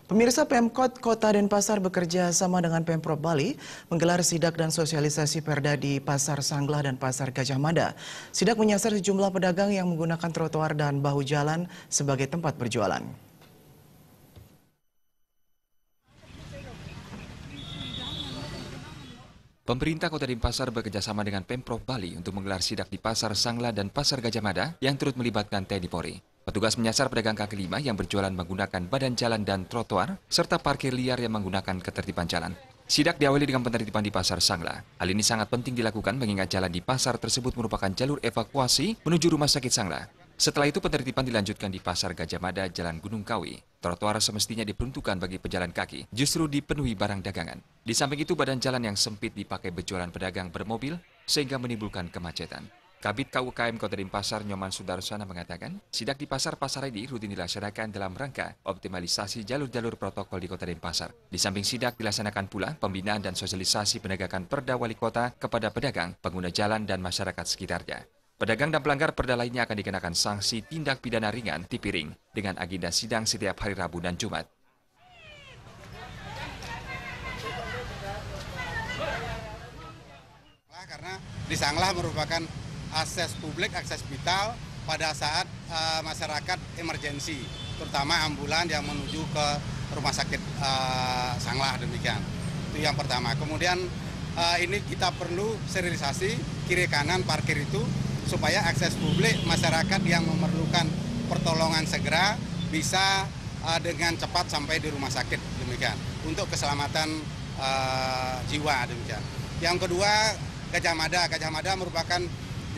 Pemirsa, Pemkot Kota Denpasar bekerja sama dengan Pemprov Bali menggelar sidak dan sosialisasi perda di Pasar Sanglah dan Pasar Gajah Mada. Sidak menyasar sejumlah pedagang yang menggunakan trotoar dan bahu jalan sebagai tempat berjualan. Pemerintah Kota Denpasar bekerjasama dengan Pemprov Bali untuk menggelar sidak di Pasar Sanglah dan Pasar Gajah Mada yang turut melibatkan TNI Polri. Petugas menyasar pedagang kaki lima yang berjualan menggunakan badan jalan dan trotoar, serta parkir liar yang menggunakan ketertiban jalan. Sidak diawali dengan penertiban di Pasar Sanglah. Hal ini sangat penting dilakukan mengingat jalan di pasar tersebut merupakan jalur evakuasi menuju Rumah Sakit Sanglah. Setelah itu penertiban dilanjutkan di Pasar Gajah Mada, Jalan Gunung Kawi. Trotoar semestinya diperuntukkan bagi pejalan kaki, justru dipenuhi barang dagangan. Di samping itu badan jalan yang sempit dipakai berjualan pedagang bermobil sehingga menimbulkan kemacetan. Kabid KUKM Kota Denpasar Nyoman Sudarsana mengatakan, sidak di pasar-pasar ini rutin dilaksanakan dalam rangka optimalisasi jalur-jalur protokol di Kota Denpasar. Di samping sidak dilaksanakan pula pembinaan dan sosialisasi penegakan Perda Wali Kota kepada pedagang, pengguna jalan dan masyarakat sekitarnya. Pedagang dan pelanggar perda lainnya akan dikenakan sanksi tindak pidana ringan tipiring dengan agenda sidang setiap hari Rabu dan Jumat. Karena di Sanglah merupakan akses publik, akses vital pada saat masyarakat emergensi, terutama ambulan yang menuju ke rumah sakit Sanglah, demikian. Itu yang pertama. Kemudian ini kita perlu sterilisasi kiri kanan parkir itu supaya akses publik masyarakat yang memerlukan pertolongan segera bisa dengan cepat sampai di rumah sakit, demikian. Untuk keselamatan jiwa, demikian. Yang kedua, Gajah Mada. Gajah Mada merupakan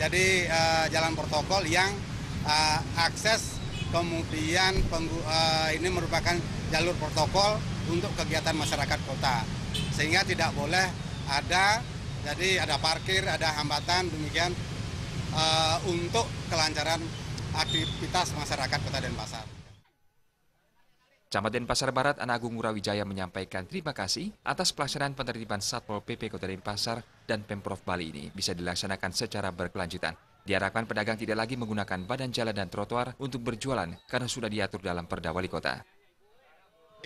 jadi jalan protokol yang akses kemudian ini merupakan jalur protokol untuk kegiatan masyarakat kota, sehingga tidak boleh ada parkir, ada hambatan, demikian untuk kelancaran aktivitas masyarakat Kota Denpasar. Camat Denpasar Barat Ana Agung Ngurawijaya menyampaikan terima kasih atas pelaksanaan penertiban Satpol PP Kota Denpasar dan Pemprov Bali ini bisa dilaksanakan secara berkelanjutan. Diharapkan pedagang tidak lagi menggunakan badan jalan dan trotoar untuk berjualan karena sudah diatur dalam Perda Wali Kota.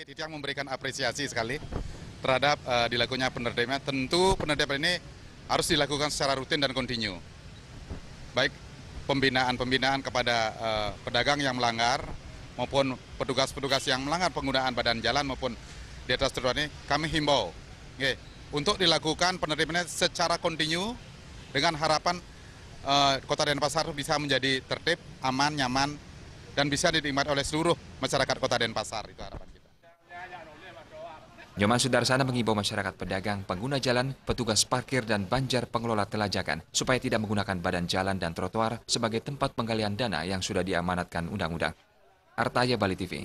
Yang memberikan apresiasi sekali terhadap dilakukannya penertiban. Tentu penertiban ini harus dilakukan secara rutin dan kontinu. Baik pembinaan kepada pedagang yang melanggar maupun petugas-petugas yang melanggar penggunaan badan jalan maupun di atas trotoar ini, kami himbau untuk dilakukan penertibannya secara kontinu dengan harapan Kota Denpasar bisa menjadi tertib, aman, nyaman, dan bisa dinikmati oleh seluruh masyarakat Kota Denpasar. Itu harapan kita. Nyoman Sudarsana mengimbau masyarakat pedagang, pengguna jalan, petugas parkir dan banjar pengelola telajakan supaya tidak menggunakan badan jalan dan trotoar sebagai tempat penggalian dana yang sudah diamanatkan undang-undang. Artaya Bali TV.